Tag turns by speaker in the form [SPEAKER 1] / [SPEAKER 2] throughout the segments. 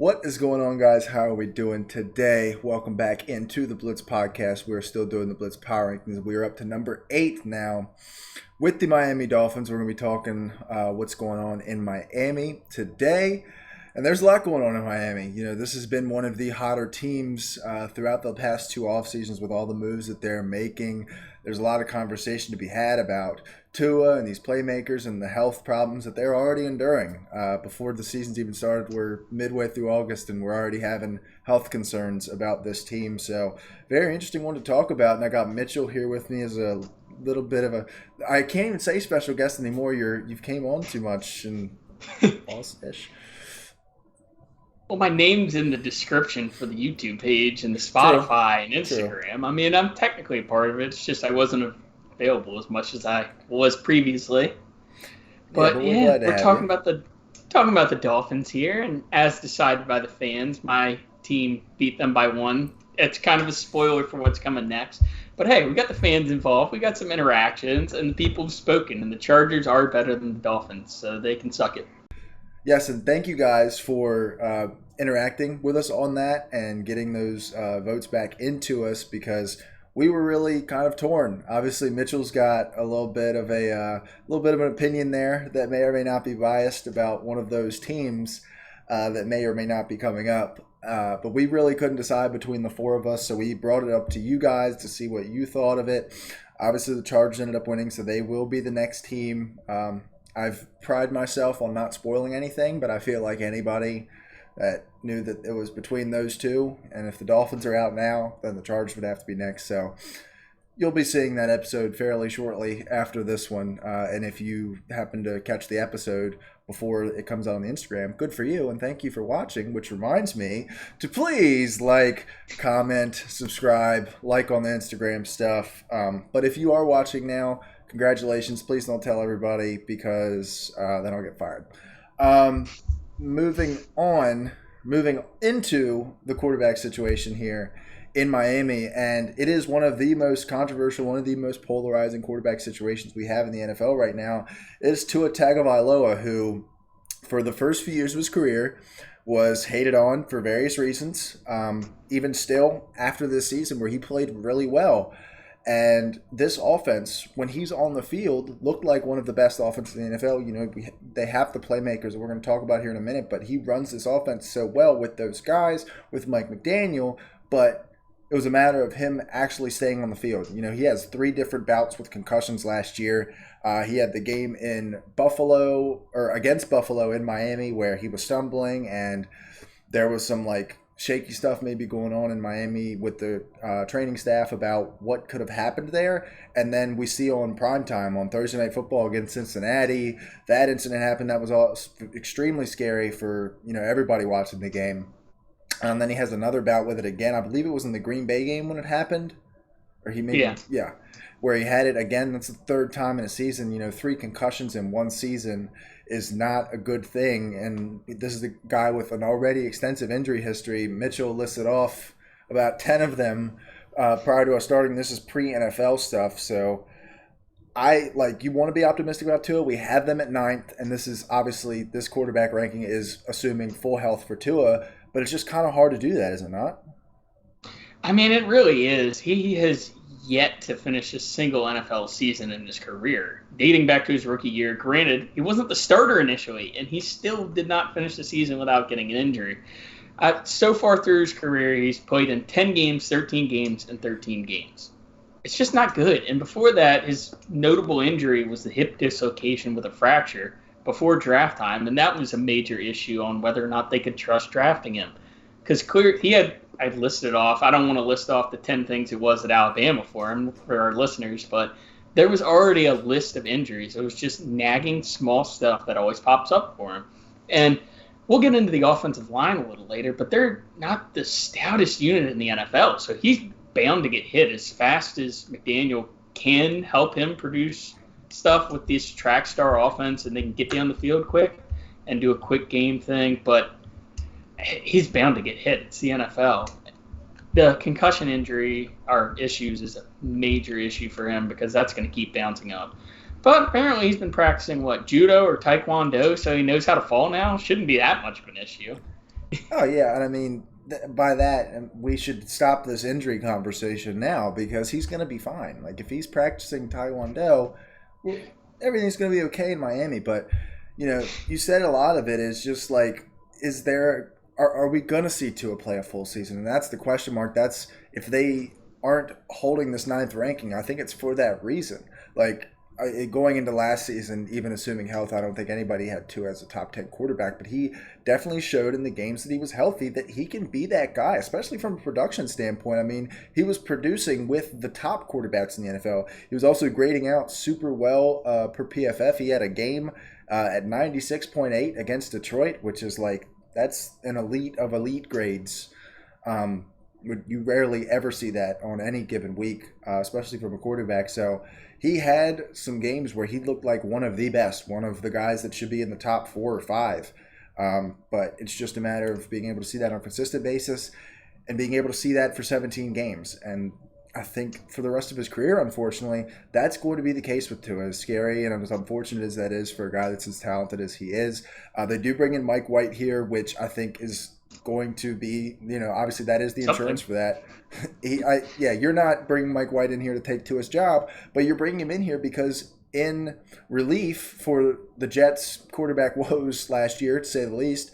[SPEAKER 1] What is going on, guys? How are we doing today? Welcome back into the Blitz podcast. We're still doing the Blitz Power Rankings. We are up to number 8 now with the Miami Dolphins. We're going to be talking what's going on in Miami today. And there's a lot going on in Miami. You know, this has been one of the hotter teams throughout the past 2 off seasons with all the moves that they're making. There's a lot of conversation to be had about Tua and these playmakers and the health problems that they're already enduring. Before the season's even started, we're midway through August and we're already having health concerns about this team. So very interesting one to talk about. And I got Mitchell here with me as a little bit of a, I can't even say special guest anymore. You've came on too much and ish.
[SPEAKER 2] Well, my name's in the description for the YouTube page and the Spotify and Instagram. True. I mean, I'm technically a part of it. It's just I wasn't available as much as I was previously. But we're talking about the Dolphins here, and as decided by the fans, my team beat them by 1. It's kind of a spoiler for what's coming next. But hey, we got the fans involved. We got some interactions, and the people have spoken. And the Chargers are better than the Dolphins, so they can suck it.
[SPEAKER 1] Yes, and thank you guys for interacting with us on that and getting those votes back into us because we were really kind of torn. Obviously, Mitchell's got a little bit of an opinion there that may or may not be biased about one of those teams that may or may not be coming up. But we really couldn't decide between the 4 of us, so we brought it up to you guys to see what you thought of it. Obviously, the Chargers ended up winning, so they will be the next team. I've prided myself on not spoiling anything, but I feel like anybody that knew that it was between those two, and if the Dolphins are out now, then the Chargers would have to be next. So you'll be seeing that episode fairly shortly after this one. And if you happen to catch the episode before it comes out on the Instagram, good for you, and thank you for watching, which reminds me to please like, comment, subscribe, like on the Instagram stuff. But if you are watching now, congratulations. Please don't tell everybody because then I'll get fired. Moving into the quarterback situation here in Miami, and it is one of the most controversial, one of the most polarizing quarterback situations we have in the NFL right now, is Tua Tagovailoa, who for the first few years of his career was hated on for various reasons, even still after this season where he played really well. And this offense, when he's on the field, looked like one of the best offenses in the NFL. You know, they have the playmakers that we're going to talk about here in a minute, but he runs this offense so well with those guys, with Mike McDaniel, but it was a matter of him actually staying on the field. You know, he has 3 different bouts with concussions last year. He had the game in Buffalo, or against Buffalo in Miami, where he was stumbling, and there was some, shaky stuff maybe going on in Miami with the training staff about what could have happened there. And then we see on primetime on Thursday Night Football against Cincinnati, that incident happened. That was all extremely scary for, everybody watching the game. And then he has another bout with it again. I believe it was in the Green Bay game when it happened. Or he maybe, yeah, where he had it again. That's the 3rd time in a season. 3 concussions in one season is not a good thing. And this is a guy with an already extensive injury history. Mitchell listed off about 10 of them prior to us starting. This is pre-NFL stuff. So you want to be optimistic about Tua. We have them at 9th. And this is obviously, this quarterback ranking is assuming full health for Tua. But it's just kind of hard to do that, is it not?
[SPEAKER 2] I mean, it really is. He has yet to finish a single NFL season in his career, dating back to his rookie year. Granted, he wasn't the starter initially, and he still did not finish the season without getting an injury. So far through his career, he's played in 10 games, 13 games, and 13 games. It's just not good. And before that, his notable injury was the hip dislocation with a fracture before draft time, and that was a major issue on whether or not they could trust drafting him. Because I've listed off, I don't want to list off the 10 things it was at Alabama for him, for our listeners, but there was already a list of injuries. It was just nagging small stuff that always pops up for him. And we'll get into the offensive line a little later, but they're not the stoutest unit in the NFL, so he's bound to get hit as fast as McDaniel can help him produce stuff with this track star offense, and they can get down the field quick and do a quick game thing, but he's bound to get hit. It's the NFL. The concussion injury or issues is a major issue for him because that's going to keep bouncing up. But apparently he's been practicing, judo or taekwondo, so he knows how to fall now. Shouldn't be that much of an issue.
[SPEAKER 1] Oh yeah, and I mean by that we should stop this injury conversation now because he's going to be fine. Like if he's practicing Taekwondo, well, everything's going to be okay in Miami. But you said a lot of it is just like, is there are we going to see Tua play a full season? And that's the question mark. That's if they aren't holding this ninth ranking. I think it's for that reason. Like going into last season, even assuming health, I don't think anybody had Tua as a top 10 quarterback, but he definitely showed in the games that he was healthy that he can be that guy, especially from a production standpoint. I mean, he was producing with the top quarterbacks in the NFL. He was also grading out super well per PFF. He had a game at 96.8 against Detroit, which is like, that's an elite of elite grades. You rarely ever see that on any given week, especially from a quarterback. So he had some games where he looked like one of the best, one of the guys that should be in the top 4 or 5. But it's just a matter of being able to see that on a consistent basis and being able to see that for 17 games. And I think for the rest of his career, unfortunately, that's going to be the case with Tua. As scary and as unfortunate as that is for a guy that's as talented as he is. They do bring in Mike White here, which I think is going to be, obviously that is the insurance for that. You're not bringing Mike White in here to take Tua's job, but you're bringing him in here because in relief for the Jets' quarterback woes last year, to say the least,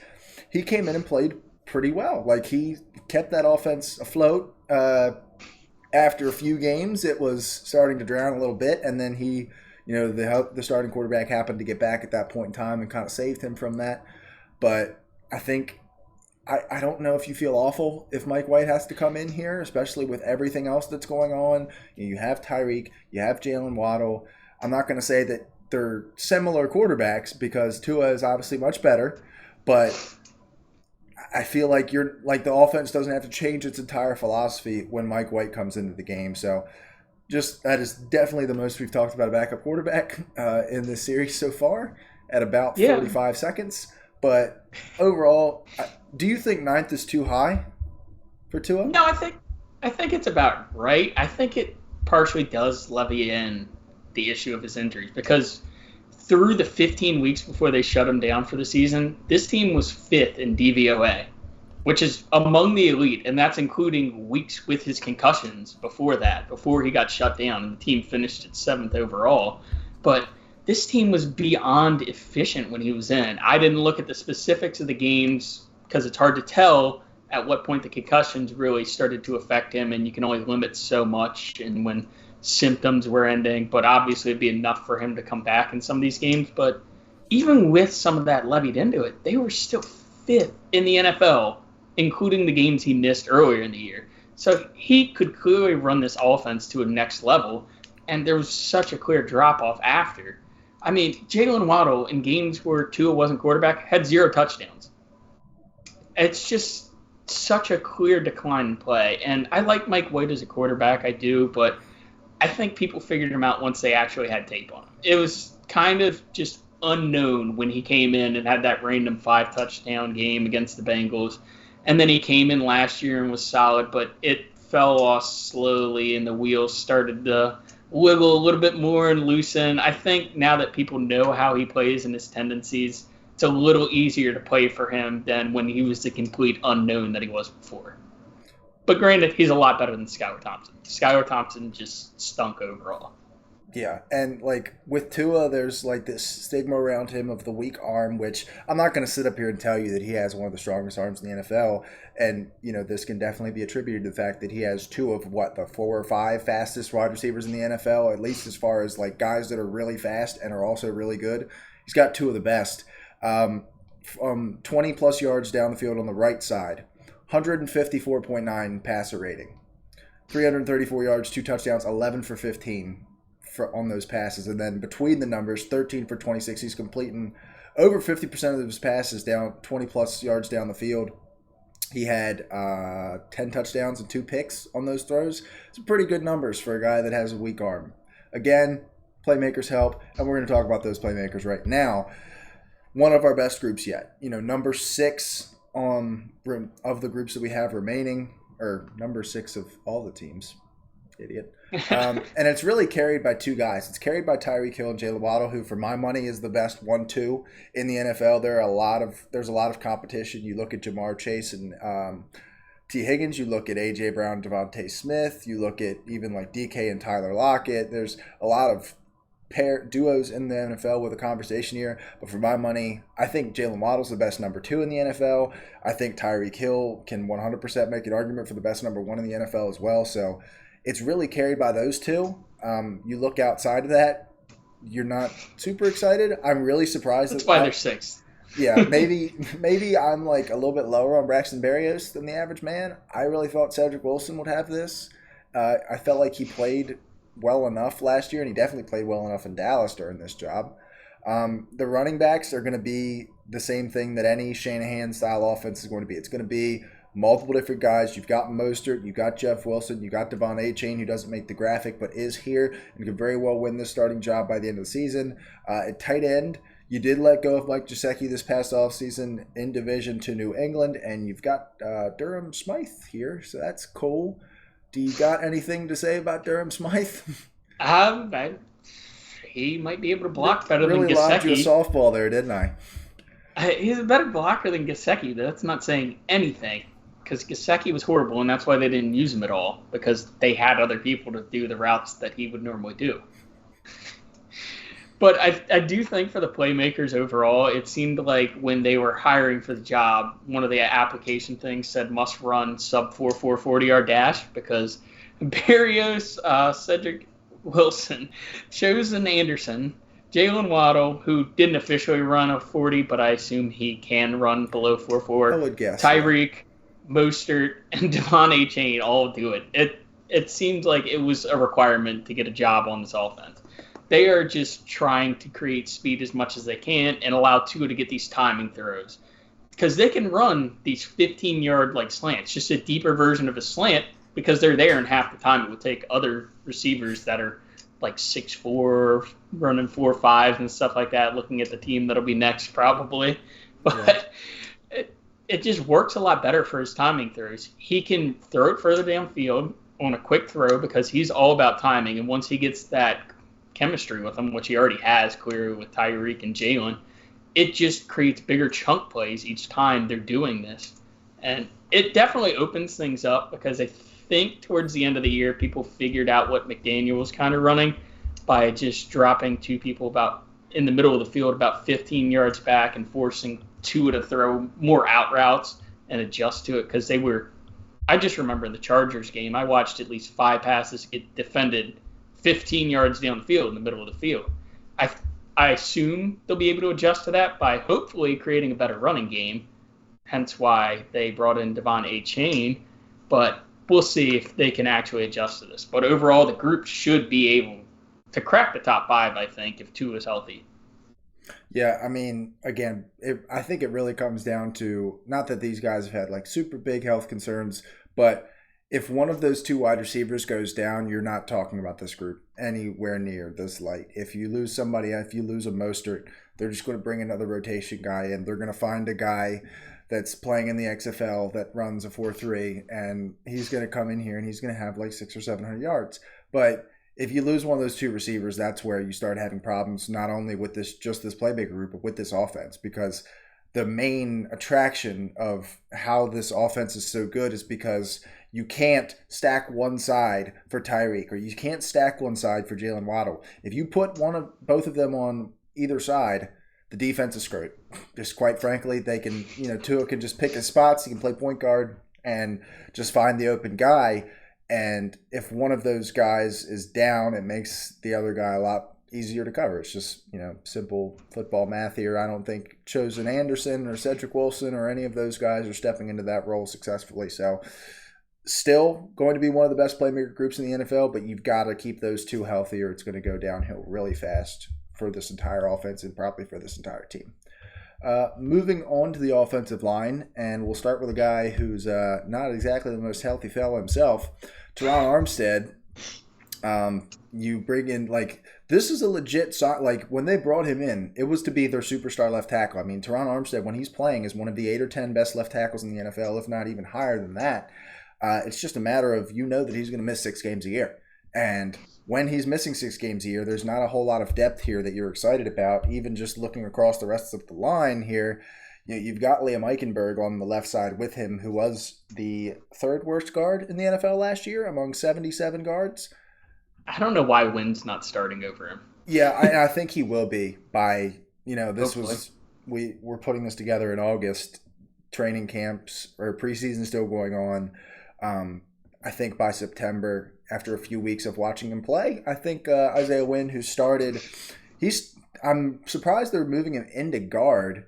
[SPEAKER 1] he came in and played pretty well. Like he kept that offense afloat. After a few games, it was starting to drown a little bit, and then he, the starting quarterback happened to get back at that point in time and kind of saved him from that. But I think I don't know if you feel awful if Mike White has to come in here, especially with everything else that's going on. You have Tyreek, you have Jalen Waddle. I'm not going to say that they're similar quarterbacks because Tua is obviously much better, but I feel like the offense doesn't have to change its entire philosophy when Mike White comes into the game. So just that is definitely the most we've talked about a backup quarterback in this series so far at about 45 seconds. But overall, do you think ninth is too high for Tua?
[SPEAKER 2] No, I think it's about right. I think it partially does levy in the issue of his injuries because through the 15 weeks before they shut him down for the season, this team was 5th in DVOA, which is among the elite, and that's including weeks with his concussions before that, before he got shut down, and the team finished at 7th overall. But this team was beyond efficient when he was in. I didn't look at the specifics of the games because it's hard to tell at what point the concussions really started to affect him, and you can only limit so much and when symptoms were ending. But obviously it'd be enough for him to come back in some of these games. But even with some of that levied into it, they were still 5th in the NFL, including the games he missed earlier in the year. So he could clearly run this offense to a next level, and there was such a clear drop-off after. I mean, Jalen Waddle in games where Tua wasn't quarterback had 0 touchdowns. It's just such a clear decline in play. And I like Mike White as a quarterback, I do, but I think people figured him out once they actually had tape on him. It was kind of just unknown when he came in and had that random 5-touchdown game against the Bengals. And then he came in last year and was solid, but it fell off slowly and the wheels started to wiggle a little bit more and loosen. I think now that people know how he plays and his tendencies, it's a little easier to play for him than when he was the complete unknown that he was before. But granted, he's a lot better than Skylar Thompson. Skylar Thompson just stunk overall.
[SPEAKER 1] Yeah, and like with Tua, there's like this stigma around him of the weak arm, which I'm not going to sit up here and tell you that he has one of the strongest arms in the NFL. And, this can definitely be attributed to the fact that he has 2 of the 4 or 5 fastest wide receivers in the NFL, at least as far as like guys that are really fast and are also really good. He's got 2 of the best. 20 plus yards down the field on the right side, 154.9 passer rating, 334 yards, 2 touchdowns, 11 for 15. On those passes, and then between the numbers, 13 for 26. He's completing over 50% of his passes down 20 plus yards down the field. He had 10 touchdowns and 2 picks on those throws. It's pretty good numbers for a guy that has a weak arm. Again, playmakers help, and we're going to talk about those playmakers right now. One of our best groups yet. Number 6 of the groups that we have remaining, or number 6 of all the teams. Idiot. And it's really carried by two guys. It's carried by Tyreek Hill and Jalen Waddle, who, for my money, is the best 1-2 in the NFL. There's a lot of competition. You look at Jamar Chase and T. Higgins. You look at A.J. Brown, Devontae Smith. You look at even like DK and Tyler Lockett. There's a lot of duos in the NFL with a conversation here. But for my money, I think Jalen Waddle's the best number 2 in the NFL. I think Tyreek Hill can 100% make an argument for the best number 1 in the NFL as well. So it's really carried by those two. You look outside of that, you're not super excited. I'm really surprised.
[SPEAKER 2] That's why they're 6th.
[SPEAKER 1] Yeah, maybe I'm like a little bit lower on Braxton Berrios than the average man. I really thought Cedric Wilson would have this. I felt like he played well enough last year, and he definitely played well enough in Dallas during this job. The running backs are going to be the same thing that any Shanahan-style offense is going to be. It's going to be multiple different guys. You've got Mostert, you've got Jeff Wilson, you've got Devon Achane, who doesn't make the graphic but is here and could very well win this starting job by the end of the season. At tight end, you did let go of Mike Gesicki this past offseason in division to New England, and you've got Durham Smythe here, so that's cool. Do you got anything to say about Durham Smythe?
[SPEAKER 2] He might be able to block better than Gesicki.
[SPEAKER 1] Really lobbed you a softball there, didn't I?
[SPEAKER 2] He's a better blocker than Gesicki. That's not saying anything, because Gesicki was horrible, and that's why they didn't use him at all, because they had other people to do the routes that he would normally do. But I do think for the playmakers overall, it seemed like when they were hiring for the job, one of the application things said must run sub 4.4 40-yard dash, because Berrios, Cedric Wilson, Chosen Anderson, Jalen Waddle, who didn't officially run a 40, but I assume he can run below 4.4.
[SPEAKER 1] I would guess.
[SPEAKER 2] Tyreek, Mostert, and Devon Achane all do it. It seemed like it was a requirement to get a job on this offense. They are just trying to create speed as much as they can and allow Tua to get these timing throws. Because they can run these 15-yard like slants, just a deeper version of a slant, because they're there, and half the time it would take other receivers that are like 6'4", running 4.5 and stuff like that, looking at the team that'll be next probably. But it just works a lot better for his timing throws. He can throw it further downfield on a quick throw because he's all about timing. And once he gets that chemistry with him, which he already has clearly with Tyreek and Jalen, it just creates bigger chunk plays each time they're doing this. And it definitely opens things up, because I think towards the end of the year, people figured out what McDaniel was kind of running by just dropping 2 people about in the middle of the field about 15 yards back and forcing Tua to throw more out routes and adjust to it, because they were – I just remember in the Chargers game, I watched at least 5 passes get defended 15 yards down the field in the middle of the field. I assume they'll be able to adjust to that by hopefully creating a better running game, hence why they brought in Devon Achane, but we'll see if they can actually adjust to this. But overall, the group should be able to crack the top 5, I think, if Tua is healthy.
[SPEAKER 1] Yeah, I mean, again, I think it really comes down to, not that these guys have had like super big health concerns, but if one of those 2 wide receivers goes down, you're not talking about this group anywhere near this light. If you lose somebody, if you lose a Mostert, they're just going to bring another rotation guy in. They're going to find a guy that's playing in the XFL that runs a 4.3, and he's going to come in here and he's going to have like 600 or 700 yards. But if you lose one of those 2 receivers, that's where you start having problems, not only with this playmaker group, but with this offense, because the main attraction of how this offense is so good is because you can't stack one side for Tyreek, or you can't stack one side for Jalen Waddle. If you put both of them on either side, the defense is screwed. Just quite frankly, they can, Tua can just pick his spots. He can play point guard and just find the open guy. And if one of those guys is down, it makes the other guy a lot easier to cover. It's just, simple football math here. I don't think Chosen Anderson or Cedric Wilson or any of those guys are stepping into that role successfully. So still going to be one of the best playmaker groups in the NFL, but you've got to keep those 2 healthy, or it's going to go downhill really fast for this entire offense and probably for this entire team. Moving on to the offensive line, and we'll start with a guy who's not exactly the most healthy fellow himself, Teron Armstead. You bring in, this is a legit, when they brought him in, it was to be their superstar left tackle. I mean, Teron Armstead, when he's playing, is one of the 8 or 10 best left tackles in the NFL, if not even higher than that. It's just a matter of, that he's going to miss 6 games a year. And when he's missing 6 games a year, there's not a whole lot of depth here that you're excited about. Even just looking across the rest of the line here, you've got Liam Eichenberg on the left side with him, who was the third worst guard in the NFL last year among 77 guards.
[SPEAKER 2] I don't know why Wynn's not starting over him.
[SPEAKER 1] Yeah, I think he will be by, this
[SPEAKER 2] Hopefully.
[SPEAKER 1] we're putting this together in August. Training camps or preseason still going on. I think by September, after a few weeks of watching him play, I think Isaiah Wynn, who started, I'm surprised they're moving him into guard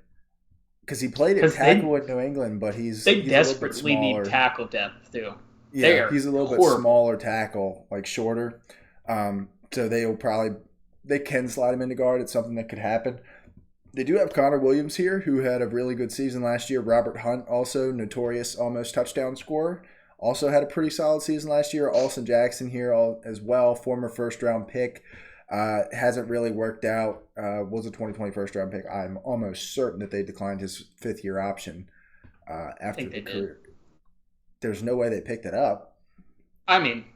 [SPEAKER 1] because he played at tackle in New England, but he's
[SPEAKER 2] desperately need tackle depth too.
[SPEAKER 1] Yeah, he's a little bit smaller tackle, like shorter. So they can slide him into guard. It's something that could happen. They do have Connor Williams here, who had a really good season last year. Robert Hunt, also notorious almost touchdown scorer, also had a pretty solid season last year. Austin Jackson here as well, former first-round pick. Hasn't really worked out. Was a 2020 first-round pick. I'm almost certain that they declined his fifth-year option after the career. There's no way they picked it up.
[SPEAKER 2] I mean,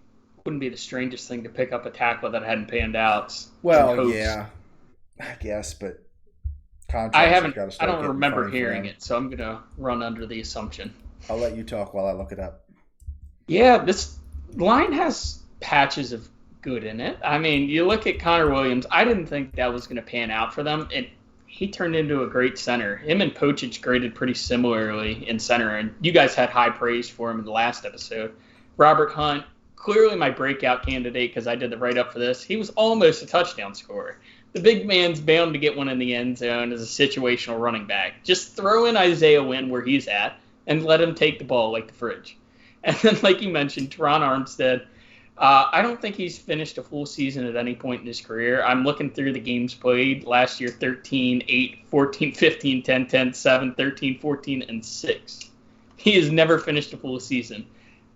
[SPEAKER 2] wouldn't be the strangest thing to pick up a tackle that hadn't panned out.
[SPEAKER 1] Well, yeah, I guess, but
[SPEAKER 2] I don't remember hearing it, so I'm going to run under the assumption.
[SPEAKER 1] I'll let you talk while I look it up.
[SPEAKER 2] Yeah, this line has patches of good in it. I mean, you look at Connor Williams, I didn't think that was going to pan out for them, and he turned into a great center. Him and Pochich graded pretty similarly in center, and you guys had high praise for him in the last episode. Robert Hunt, clearly my breakout candidate because I did the write-up for this. He was almost a touchdown scorer. The big man's bound to get one in the end zone as a situational running back. Just throw in Isaiah Wynn where he's at and let him take the ball like the fridge. And then, like you mentioned, Teron Armstead, I don't think he's finished a full season at any point in his career. I'm looking through the games played. Last year, 13, 8, 14, 15, 10, 10, 7, 13, 14, and 6. He has never finished a full season.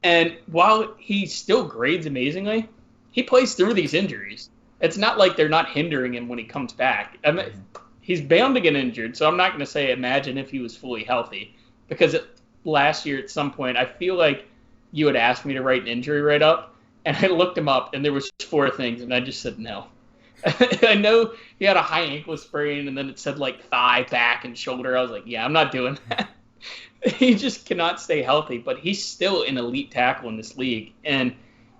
[SPEAKER 2] And while he still grades amazingly, he plays through these injuries. It's not like they're not hindering him when he comes back. I mean, he's bound to get injured, so I'm not going to say imagine if he was fully healthy. Because last year at some point, I feel like you had asked me to write an injury write-up, and I looked him up, and there was 4 things, and I just said no. I know he had a high ankle sprain, and then it said like thigh, back, and shoulder. I was like, yeah, I'm not doing that. He just cannot stay healthy, but he's still an elite tackle in this league, and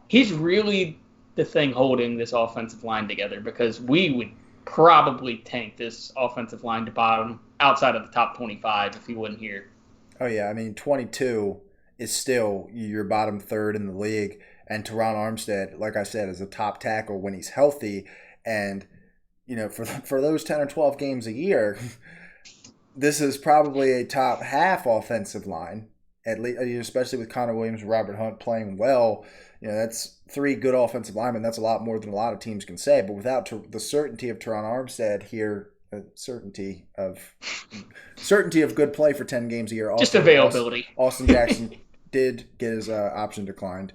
[SPEAKER 2] he's really the thing holding this offensive line together because we would probably tank this offensive line to bottom outside of the top 25 if he wasn't here.
[SPEAKER 1] Oh, yeah. I mean, 22 is still your bottom third in the league. And Teron Armstead, like I said, is a top tackle when he's healthy. And, for those 10 or 12 games a year, this is probably a top half offensive line, at least, especially with Connor Williams and Robert Hunt playing well. That's 3 good offensive linemen. That's a lot more than a lot of teams can say. But without the certainty of Teron Armstead here, certainty of good play for 10 games a year.
[SPEAKER 2] Just availability.
[SPEAKER 1] Austin Jackson did get his option declined.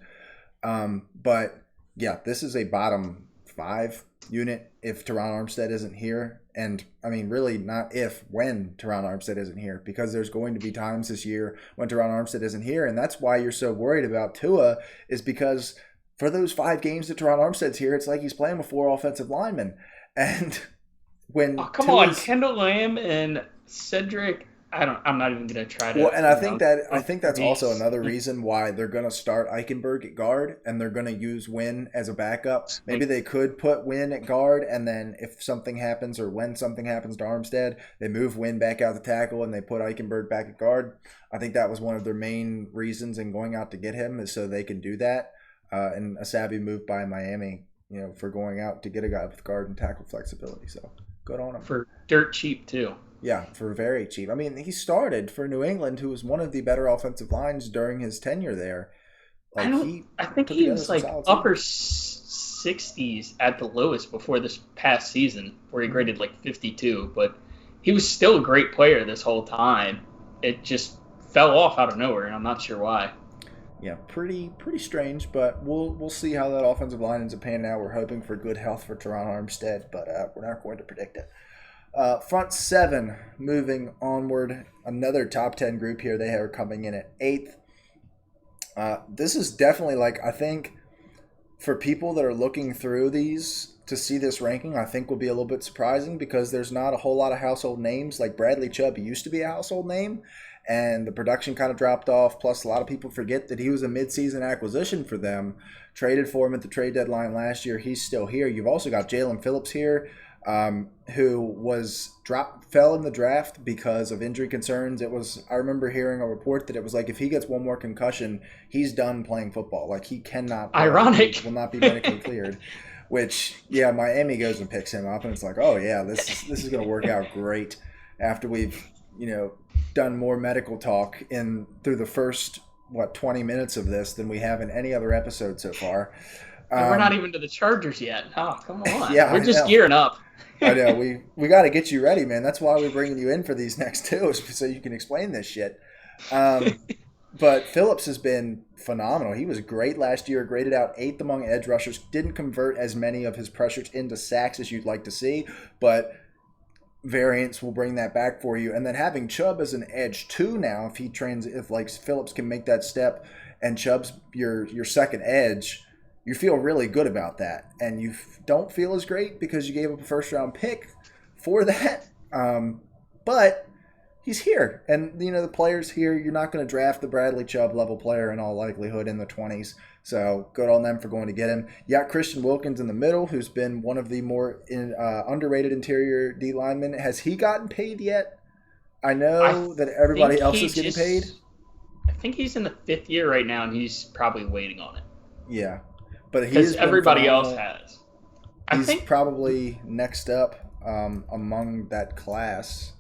[SPEAKER 1] But, yeah, this is a bottom 5 unit if Teron Armstead isn't here. And, I mean, really not when Teron Armstead isn't here, because there's going to be times this year when Teron Armstead isn't here. And that's why you're so worried about Tua, is because for those 5 games that Teron Armstead's here, it's like he's playing with 4 offensive linemen. And when
[SPEAKER 2] Kendall Lamb and Cedric, I'm not even going to try to.
[SPEAKER 1] Well, and I think that's also another reason why they're going to start Eichenberg at guard and they're going to use Wynn as a backup. Maybe they could put Wynn at guard, and then if something happens or when something happens to Armstead, they move Wynn back out to tackle and they put Eichenberg back at guard. I think that was one of their main reasons in going out to get him, is so they can do that. And a savvy move by Miami, for going out to get a guy with guard and tackle flexibility. So good on him.
[SPEAKER 2] For dirt cheap too.
[SPEAKER 1] Yeah, for very cheap. I mean, he started for New England, who was one of the better offensive lines during his tenure there.
[SPEAKER 2] I think he was like upper 60s at the lowest before this past season, where he graded like 52. But he was still a great player this whole time. It just fell off out of nowhere, and I'm not sure why.
[SPEAKER 1] Yeah, pretty strange, but we'll see how that offensive line ends up panning out. We're hoping for good health for Teron Armstead, but we're not going to predict it. Front 7, moving onward, another top 10 group here. They are coming in at 8th. This is definitely, I think for people that are looking through these to see this ranking, I think will be a little bit surprising because there's not a whole lot of household names. Like Bradley Chubb used to be a household name, and the production kind of dropped off. Plus, a lot of people forget that he was a midseason acquisition for them. Traded for him at the trade deadline last year. He's still here. You've also got Jalen Phillips here, who fell in the draft because of injury concerns. I remember hearing a report that it was like if he gets one more concussion, he's done playing football. Like he cannot play.
[SPEAKER 2] Ironic.
[SPEAKER 1] He will not be medically cleared. Which, yeah, Miami goes and picks him up, and it's like, oh yeah, this is going to work out great after we've done more medical talk through the first 20 minutes of this than we have in any other episode so far.
[SPEAKER 2] And we're not even to the Chargers yet. Oh, come on.
[SPEAKER 1] Yeah,
[SPEAKER 2] we're just gearing up.
[SPEAKER 1] I know. We got to get you ready, man. That's why we're bringing you in for these next two, so you can explain this shit. But Phillips has been phenomenal. He was great last year, graded out 8th among edge rushers. Didn't convert as many of his pressures into sacks as you'd like to see, but variants will bring that back for you. And then having Chubb as an edge too now, if like Phillips can make that step and Chubb's your second edge, you feel really good about that. And you don't feel as great because you gave up a first-round pick for that. But he's here. And, the player's here. You're not going to draft the Bradley Chubb level player in all likelihood in the 20s. So good on them for going to get him. You got Christian Wilkins in the middle, who's been one of the more underrated interior D linemen. Has he gotten paid yet? I know that everybody else is getting paid.
[SPEAKER 2] I think he's in the 5th year right now, and he's probably waiting on it.
[SPEAKER 1] Yeah. But
[SPEAKER 2] because everybody else has.
[SPEAKER 1] He's probably next up among that class.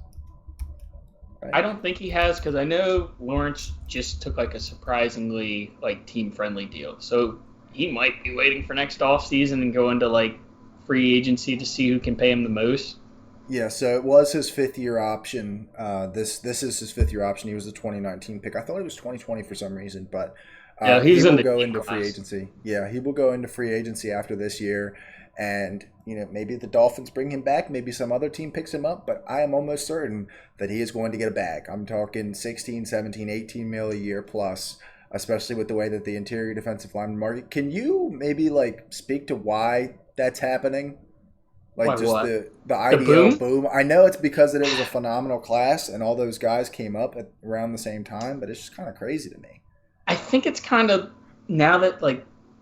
[SPEAKER 1] Right.
[SPEAKER 2] I don't think he has because I know Lawrence just took a surprisingly team-friendly deal. So he might be waiting for next offseason and go into free agency to see who can pay him the most.
[SPEAKER 1] Yeah, so it was his 5th-year option. This is his 5th-year option. He was a 2019 pick. I thought it was 2020 for some reason, but he will go into free agency. Yeah, he will go into free agency after this year. And, maybe the Dolphins bring him back. Maybe some other team picks him up. But I am almost certain that he is going to get a bag. I'm talking 16, 17, 18 mil a year plus, especially with the way that the interior defensive line market. Can you maybe, speak to why that's happening? The IDL boom. I know it's because that it was a phenomenal class and all those guys came up around the same time. But it's just kind of crazy to me.
[SPEAKER 2] I think it's kind of now that,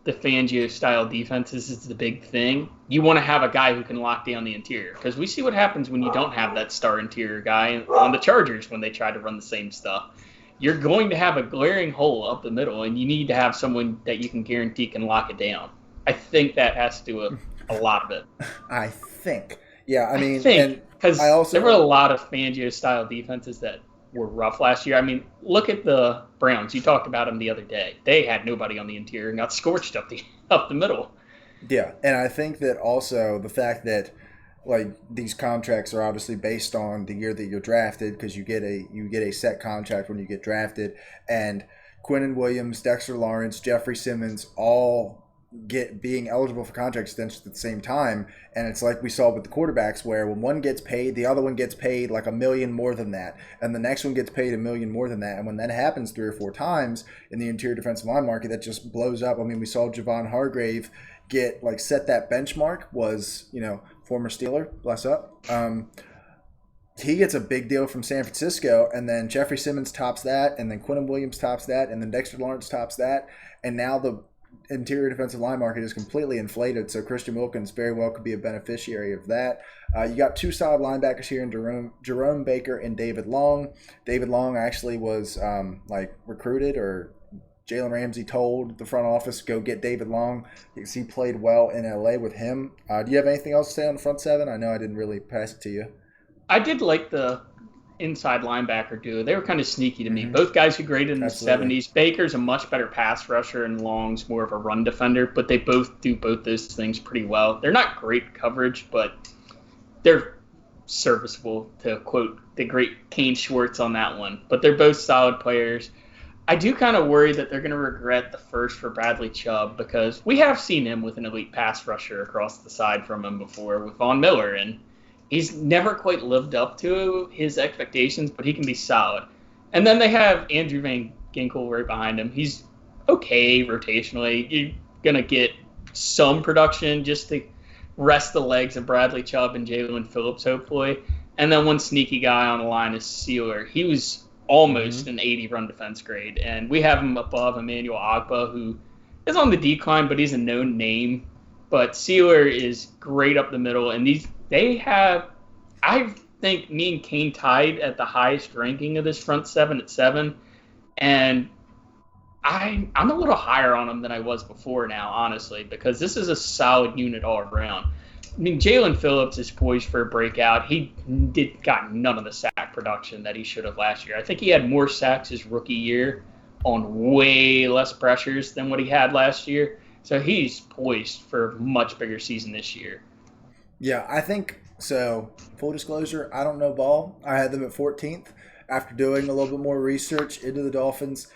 [SPEAKER 2] the Fangio-style defenses is the big thing. You want to have a guy who can lock down the interior because we see what happens when you don't have that star interior guy on the Chargers when they try to run the same stuff. You're going to have a glaring hole up the middle, and you need to have someone that you can guarantee can lock it down. I think that has to do with a lot of it.
[SPEAKER 1] I think. Yeah,
[SPEAKER 2] because there were a lot of Fangio-style defenses that were rough last year. Look at the Browns. You talked about them the other day. They had nobody on the interior and got scorched up the middle.
[SPEAKER 1] Yeah, and I think that also the fact that these contracts are obviously based on the year that you're drafted because you get a set contract when you get drafted, and Quinnen Williams, Dexter Lawrence, Jeffrey Simmons all being eligible for contract extensions at the same time. And it's like we saw with the quarterbacks where when one gets paid, the other one gets paid $1 million more than that, and the next one gets paid $1 million more than that. And when that happens 3 or 4 times in the interior defensive line market, that just blows up. We saw Javon Hargrave get set that benchmark, was former Steeler, bless up. He gets a big deal from San Francisco, and then Jeffrey Simmons tops that, and then Quinnen Williams tops that, and then Dexter Lawrence tops that, and now the interior defensive line market is completely inflated, so Christian Wilkins very well could be a beneficiary of that. You got 2 solid linebackers here in Jerome Baker and David Long. David Long actually was recruited, or Jalen Ramsey told the front office, go get David Long because he played well in LA with him. Do you have anything else to say on the front 7? I know I didn't really pass it to you.
[SPEAKER 2] I did like the inside linebacker duo. They were kind of sneaky to me. Both guys who graded in the 70s. Baker's a much better pass rusher and Long's more of a run defender, but they both do both those things pretty well. They're not great coverage, but they're serviceable, to quote the great Kane Schwartz on that one. But they're both solid players. I do kind of worry that they're going to regret the first for Bradley Chubb because we have seen him with an elite pass rusher across the side from him before with Von Miller, and he's never quite lived up to his expectations, but he can be solid. And then they have Andrew Van Ginkel right behind him. He's okay rotationally. You're going to get some production just to rest the legs of Bradley Chubb and Jalen Phillips, hopefully. And then one sneaky guy on the line is Sealer. He was almost an 80 run defense grade. And we have him above Emmanuel Ogbah, who is on the decline, but he's a known name. But Sealer is great up the middle. And I think me and Kane tied at the highest ranking of this front seven at 7. And I'm a little higher on them than I was before now, honestly, because this is a solid unit all around. I mean, Jalen Phillips is poised for a breakout. He got none of the sack production that he should have last year. I think he had more sacks his rookie year on way less pressures than what he had last year. So he's poised for a much bigger season this year.
[SPEAKER 1] Yeah, I think so. Full disclosure, I don't know ball. I had them at 14th after doing a little bit more research into the Dolphins.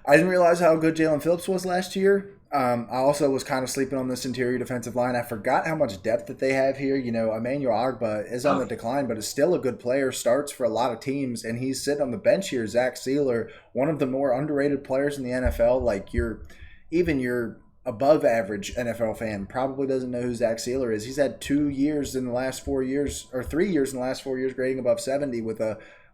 [SPEAKER 1] I didn't realize how good Jalen Phillips was last year. I also was kind of sleeping on this interior defensive line. I forgot how much depth that they have here. You know, Emmanuel Ogbah is on the decline, but is still a good player, starts for a lot of teams, and he's sitting on the bench here. Zach Sealer, one of the more underrated players in the NFL. Like, your above average NFL fan probably doesn't know who Zach Sealer is. He's had 2 years in the last 4 years, or 3 years in the last 4 years, grading above 70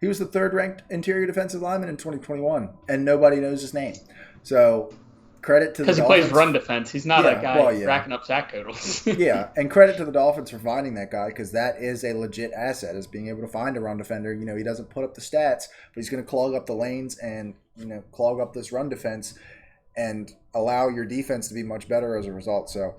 [SPEAKER 1] he was the third-ranked interior defensive lineman in 2021, and nobody knows his name. So, credit to the Dolphins.
[SPEAKER 2] Because he plays run defense. He's not a guy racking up sack totals.
[SPEAKER 1] Yeah, and credit to the Dolphins for finding that guy, because that is a legit asset, is being able to find a run defender. You know, he doesn't put up the stats, but he's going to clog up the lanes and, you know, clog up this run defense and allow your defense to be much better as a result. So,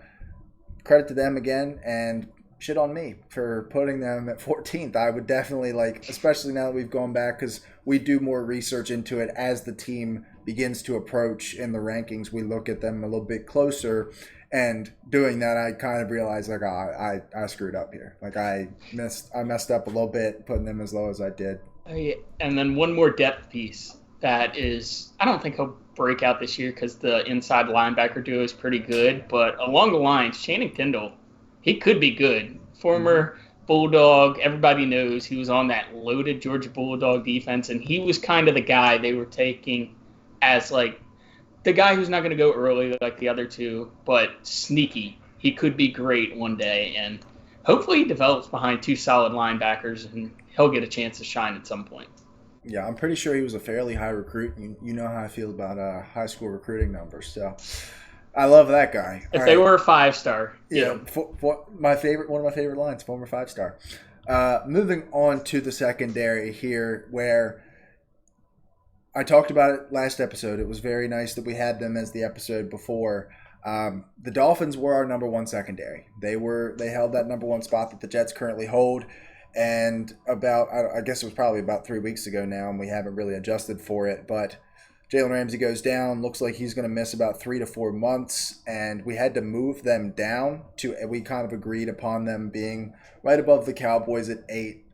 [SPEAKER 1] credit to them again, and shit on me for putting them at 14th. I would definitely, especially now that we've gone back, because we do more research into it as the team begins to approach in the rankings. We look at them a little bit closer, and doing that, I kind of realized, I screwed up here. I messed up a little bit putting them as low as I did.
[SPEAKER 2] And then one more depth piece that is, I don't think he'll break out this year because the inside linebacker duo is pretty good, but along the lines, Channing Tindall, he could be good. Former Bulldog, everybody knows he was on that loaded Georgia Bulldog defense, and he was kind of the guy they were taking as, the guy who's not going to go early like the other two, but sneaky. He could be great one day, and hopefully he develops behind 2 solid linebackers, and he'll get a chance to shine at some point.
[SPEAKER 1] Yeah, I'm pretty sure he was a fairly high recruit. You know how I feel about high school recruiting numbers, so I love that guy.
[SPEAKER 2] If they were a 5-star.
[SPEAKER 1] Yeah, one of my favorite lines, former 5-star. Moving on to the secondary here, where I talked about it last episode. It was very nice that we had them as the episode before. The Dolphins were our number 1 secondary. They held that number 1 spot that the Jets currently hold. And I guess it was probably about 3 weeks ago now, and we haven't really adjusted for it, but Jalen Ramsey goes down. Looks like he's going to miss about 3 to 4 months, and we had to move them down to. We kind of agreed upon them being right above the Cowboys at 8.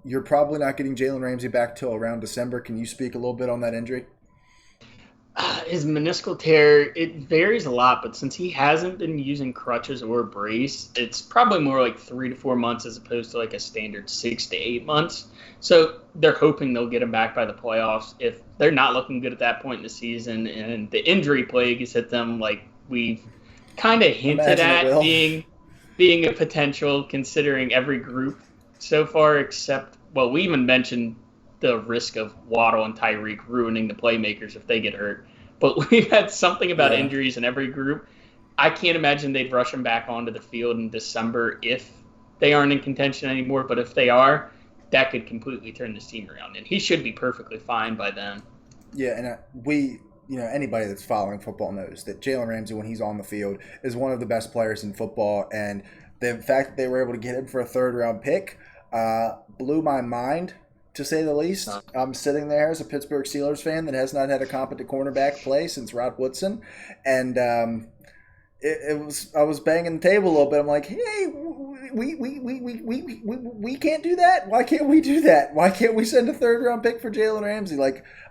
[SPEAKER 1] You're probably not getting Jalen Ramsey back till around December. Can you speak a little bit on that injury?
[SPEAKER 2] His meniscal tear, it varies a lot, but since he hasn't been using crutches or a brace, it's probably more like 3 to 4 months as opposed to a standard 6 to 8 months. So they're hoping they'll get him back by the playoffs. If they're not looking good at that point in the season and the injury plague has hit them, like we've kind of hinted at being a potential, considering every group so far, except, well, we even mentioned the risk of Waddle and Tyreek ruining the playmakers if they get hurt. But we've had something about injuries in every group. I can't imagine they'd rush them back onto the field in December if they aren't in contention anymore. But if they are, that could completely turn this team around. And he should be perfectly fine by then. Yeah,
[SPEAKER 1] and anybody that's following football knows that Jalen Ramsey, when he's on the field, is one of the best players in football. And the fact that they were able to get him for a 3rd-round pick blew my mind, to say the least. I'm sitting there as a Pittsburgh Steelers fan that has not had a competent cornerback play since Rod Woodson, and I was banging the table a little bit. I'm like, hey, we can't do that. Why can't we do that? Why can't we send a 3rd-round pick for Jalen Ramsey?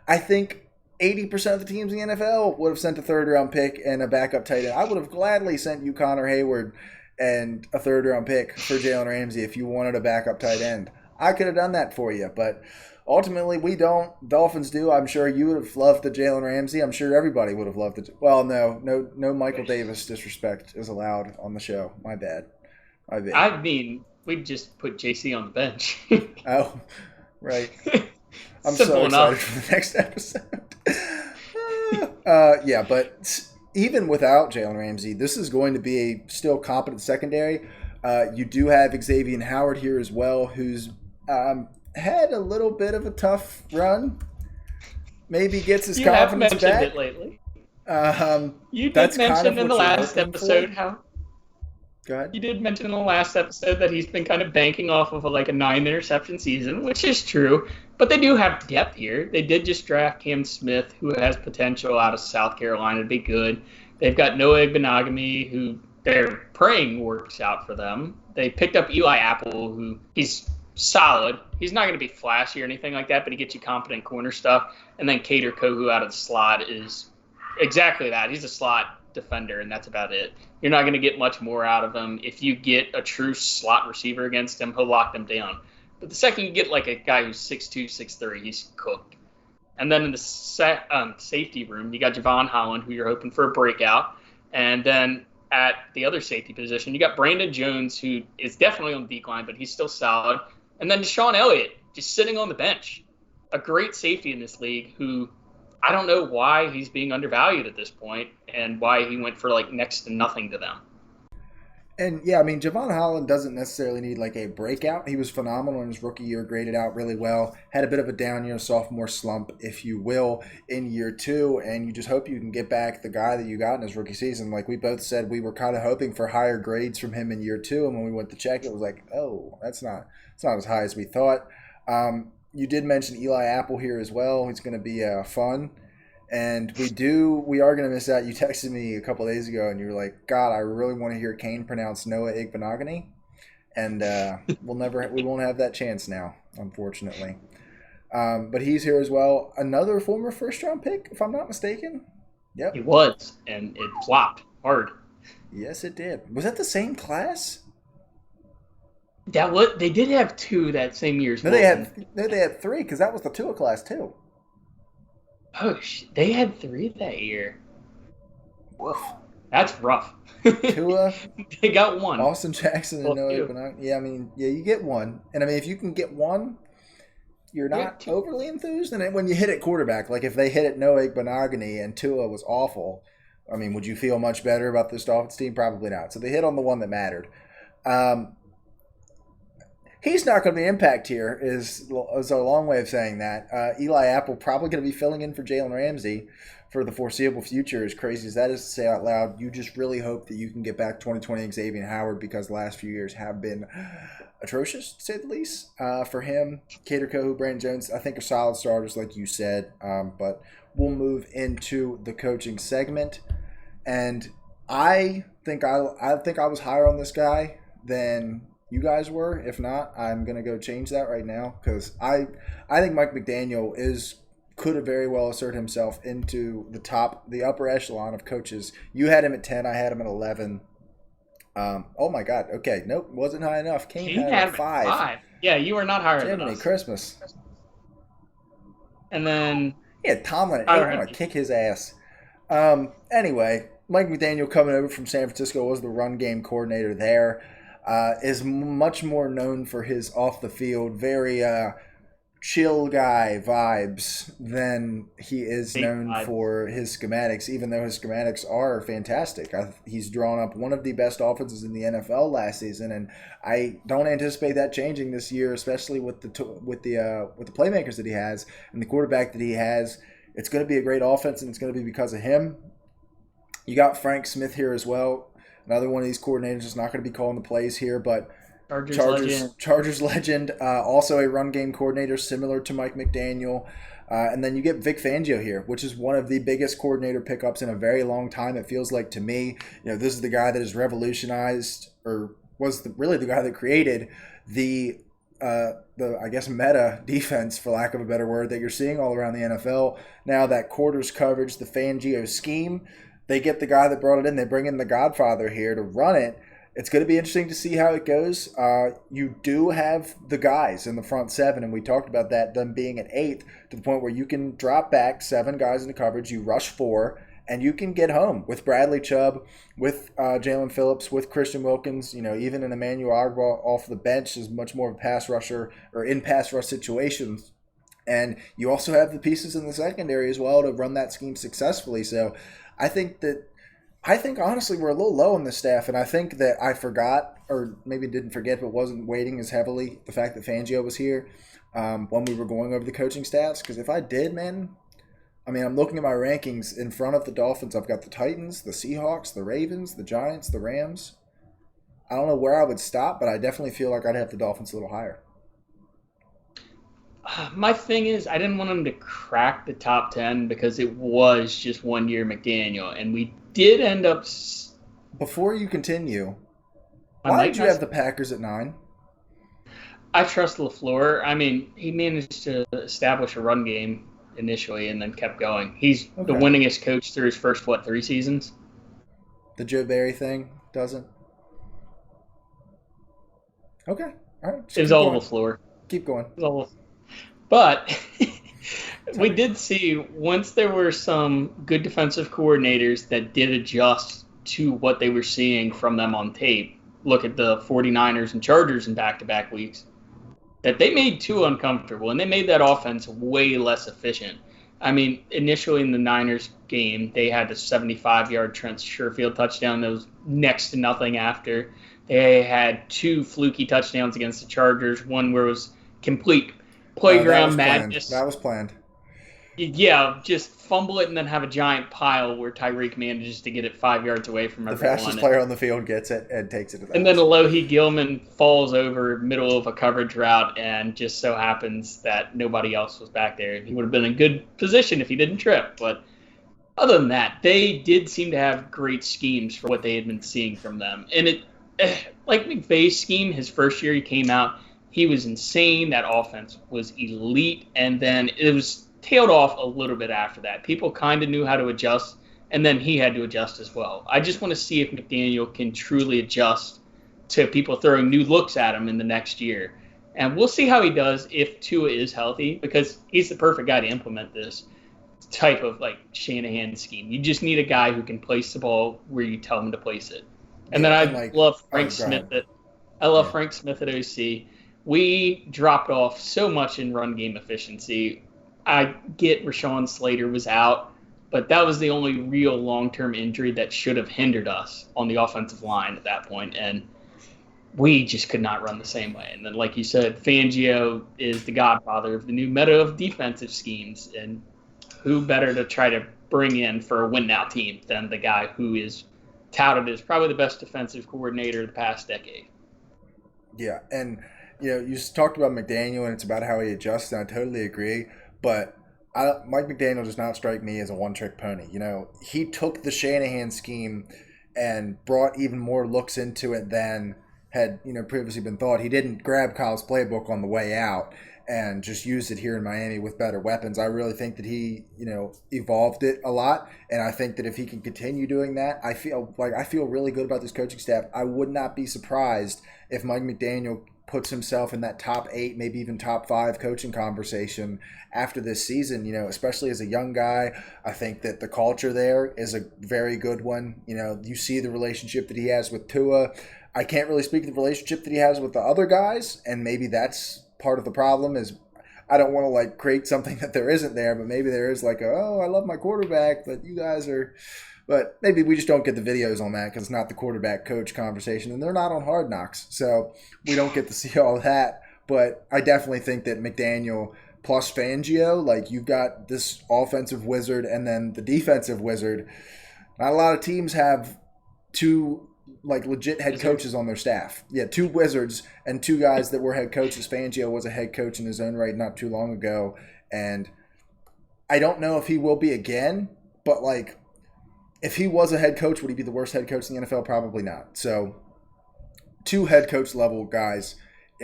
[SPEAKER 1] I think 80% of the teams in the NFL would have sent a 3rd-round pick and a backup tight end. I would have gladly sent you Connor Hayward and a 3rd-round pick for Jalen Ramsey if you wanted a backup tight end. I could have done that for you, but ultimately, we don't. Dolphins do. I'm sure you would have loved the Jalen Ramsey. I'm sure everybody would have loved it. Well, no Michael Davis disrespect is allowed on the show. My bad.
[SPEAKER 2] I mean, we just put JC on the bench.
[SPEAKER 1] Oh, right. I'm
[SPEAKER 2] Simple
[SPEAKER 1] so excited
[SPEAKER 2] enough.
[SPEAKER 1] for the next episode. Yeah, but even without Jalen Ramsey, this is going to be a still competent secondary. You do have Xavier Howard here as well, who's had a little bit of a tough run. Maybe gets his confidence
[SPEAKER 2] have mentioned
[SPEAKER 1] back.
[SPEAKER 2] it lately. You did
[SPEAKER 1] That's
[SPEAKER 2] mention
[SPEAKER 1] kind of
[SPEAKER 2] in the
[SPEAKER 1] what you're
[SPEAKER 2] last
[SPEAKER 1] hoping
[SPEAKER 2] episode
[SPEAKER 1] for.
[SPEAKER 2] how
[SPEAKER 1] Go ahead.
[SPEAKER 2] you did mention in the last episode that he's been kind of banking off of a 9 interception season, which is true. But they do have depth here. They did just draft Cam Smith, who has potential out of South Carolina to be good. They've got Noah Igbenogany, who they're praying works out for them. They picked up Eli Apple, who he's solid. He's not going to be flashy or anything like that, but he gets you competent corner stuff. And then Cater Kohu out of the slot is exactly that. He's a slot defender, and that's about it. You're not going to get much more out of him. If you get a true slot receiver against him, he'll lock them down. But the second you get a guy who's 6'2", 6'3", he's cooked. And then in the safety room, you got Javon Holland, who you're hoping for a breakout. And then at the other safety position, you got Brandon Jones, who is definitely on the decline, but he's still solid. And then Deshaun Elliott, just sitting on the bench. A great safety in this league who I don't know why he's being undervalued at this point and why he went for next to nothing to them.
[SPEAKER 1] And yeah, I mean, Javon Holland doesn't necessarily need a breakout. He was phenomenal in his rookie year, graded out really well, had a bit of a down year, sophomore slump, if you will, in year two. And you just hope you can get back the guy that you got in his rookie season. Like we both said, we were kind of hoping for higher grades from him in year two. And when we went to check, it was oh, it's not as high as we thought. You did mention Eli Apple here as well. He's going to be fun. And we are going to miss out. You texted me a couple days ago, and you were like, God, I really want to hear Kane pronounce Noah Igbenogany. And we won't have that chance now, unfortunately. But he's here as well. Another former first-round pick, if I'm not mistaken. Yep.
[SPEAKER 2] It was, and it flopped hard.
[SPEAKER 1] Yes, it did. Was that the same class?
[SPEAKER 2] They did have two that same year.
[SPEAKER 1] No, they had three, because that was the Tua class, too.
[SPEAKER 2] Oh, they had three that year.
[SPEAKER 1] Woof.
[SPEAKER 2] That's rough.
[SPEAKER 1] Tua.
[SPEAKER 2] They got one.
[SPEAKER 1] Austin Jackson and Noah Igbenogany. Yeah, I mean, you get one. And I mean, if you can get one, you're not overly enthused. And when you hit at quarterback, if they hit at Noah Igbenogany and Tua was awful, I mean, would you feel much better about this Dolphins team? Probably not. So they hit on the one that mattered. He's not going to be impact here is a long way of saying that. Eli Apple probably going to be filling in for Jalen Ramsey for the foreseeable future. As crazy as that is to say out loud, you just really hope that you can get back 2020 Xavier Howard because the last few years have been atrocious, to say the least. For him, Cater Kohu, Brandon Jones, I think are solid starters like you said. But we'll move into the coaching segment. And I think I was higher on this guy than you guys were. If not, I'm going to go change that right now because I think Mike McDaniel could have very well asserted himself into the upper echelon of coaches. You had him at 10. I had him at 11. Oh, my God. Okay. Nope. Wasn't high enough. Kane had him at 5.
[SPEAKER 2] Yeah, you were not higher than us.
[SPEAKER 1] Christmas.
[SPEAKER 2] And then...
[SPEAKER 1] Yeah, Tomlin at 8. I'm going to kick his ass. Anyway, Mike McDaniel coming over from San Francisco was the run game coordinator there. Is much more known for his off the field, very chill guy vibes than he is known for his schematics, even though his schematics are fantastic. He's drawn up one of the best offenses in the NFL last season, and I don't anticipate that changing this year, especially with the playmakers that he has and the quarterback that he has. It's going to be a great offense, and it's going to be because of him. You got Frank Smith here as well. Another one of these coordinators is not going to be calling the plays here, but Chargers legend, also a run game coordinator similar to Mike McDaniel. And then you get Vic Fangio here, which is one of the biggest coordinator pickups in a very long time, it feels like to me. This is the guy that has revolutionized, or was really the guy that created the I guess meta defense, for lack of a better word, that you're seeing all around the NFL. Now that quarters coverage, the Fangio scheme, they get the guy that brought it in. They bring in the Godfather here to run it. It's going to be interesting to see how it goes. You do have the guys in the front seven, and we talked about that, them being at eighth to the point where you can drop back seven guys into coverage, you rush four, and you can get home with Bradley Chubb, with Jalen Phillips, with Christian Wilkins. Even an Emmanuel Ogbah off the bench is much more of a pass rusher or in pass rush situations. And you also have the pieces in the secondary as well to run that scheme successfully. So I think honestly we're a little low on the staff, and I think that I forgot, or maybe didn't forget, but wasn't weighting as heavily the fact that Fangio was here when we were going over the coaching stats. Because if I did, man, I'm looking at my rankings in front of the Dolphins. I've got the Titans, the Seahawks, the Ravens, the Giants, the Rams. I don't know where I would stop, but I definitely feel like I'd have the Dolphins a little higher.
[SPEAKER 2] My thing is, I didn't want him to crack the top 10 because it was just 1 year McDaniel, and we did end up.
[SPEAKER 1] Before you continue, why did you have the Packers at 9?
[SPEAKER 2] I trust LaFleur. He managed to establish a run game initially and then kept going. He's the winningest coach through his first, 3 seasons?
[SPEAKER 1] The Joe Barry thing doesn't? Okay. All right.
[SPEAKER 2] It was all LaFleur.
[SPEAKER 1] Keep going.
[SPEAKER 2] But we did see, once there were some good defensive coordinators that did adjust to what they were seeing from them on tape, look at the 49ers and Chargers in back-to-back weeks, that they made Tua uncomfortable, and they made that offense way less efficient. Initially in the Niners game, they had a 75-yard Trent Sherfield touchdown that was next to nothing after. They had 2 fluky touchdowns against the Chargers, one where it was complete playground madness.
[SPEAKER 1] That was planned.
[SPEAKER 2] Yeah, just fumble it and then have a giant pile where Tyreek manages to get it 5 yards away from everyone.
[SPEAKER 1] The fastest player on the field gets it and takes it to that.
[SPEAKER 2] And then Alohi Gilman falls over middle of a coverage route, and just so happens that nobody else was back there. He would have been in good position if he didn't trip. But other than that, they did seem to have great schemes for what they had been seeing from them. And like McVay's scheme, his first year he came out, he was insane. That offense was elite. And then it was tailed off a little bit after that. People kind of knew how to adjust, and then he had to adjust as well. I just want to see if McDaniel can truly adjust to people throwing new looks at him in the next year. And we'll see how he does if Tua is healthy, because he's the perfect guy to implement this type of Shanahan scheme. You just need a guy who can place the ball where you tell him to place it. And then I love Frank Smith Frank Smith at OC. We dropped off so much in run game efficiency. I get Rashawn Slater was out, but that was the only real long-term injury that should have hindered us on the offensive line at that point, and we just could not run the same way. And then, like you said, Fangio is the godfather of the new meta of defensive schemes, and who better to try to bring in for a win-now team than the guy who is touted as probably the best defensive coordinator of the past decade.
[SPEAKER 1] Yeah, and you talked about McDaniel, and it's about how he adjusts, and I totally agree. But Mike McDaniel does not strike me as a one-trick pony. He took the Shanahan scheme and brought even more looks into it than had previously been thought. He didn't grab Kyle's playbook on the way out and just used it here in Miami with better weapons. I really think that he evolved it a lot, and I think that if he can continue doing that, I feel really good about this coaching staff. I would not be surprised if Mike McDaniel puts himself in that top 8, maybe even top 5 coaching conversation after this season, especially as a young guy. I think that the culture there is a very good one. You see the relationship that he has with Tua. I can't really speak to the relationship that he has with the other guys, and maybe that's part of the problem. Is I don't want to create something that there isn't there, but maybe there is I love my quarterback, but you guys are... But maybe we just don't get the videos on that because it's not the quarterback-coach conversation, and they're not on Hard Knocks, so we don't get to see all that. But I definitely think that McDaniel plus Fangio, you've got this offensive wizard and then the defensive wizard. Not a lot of teams have 2 legit head coaches on their staff. Yeah, 2 wizards and 2 guys that were head coaches. Fangio was a head coach in his own right not too long ago, and I don't know if he will be again, but if he was a head coach, would he be the worst head coach in the NFL? Probably not. So 2 head coach level guys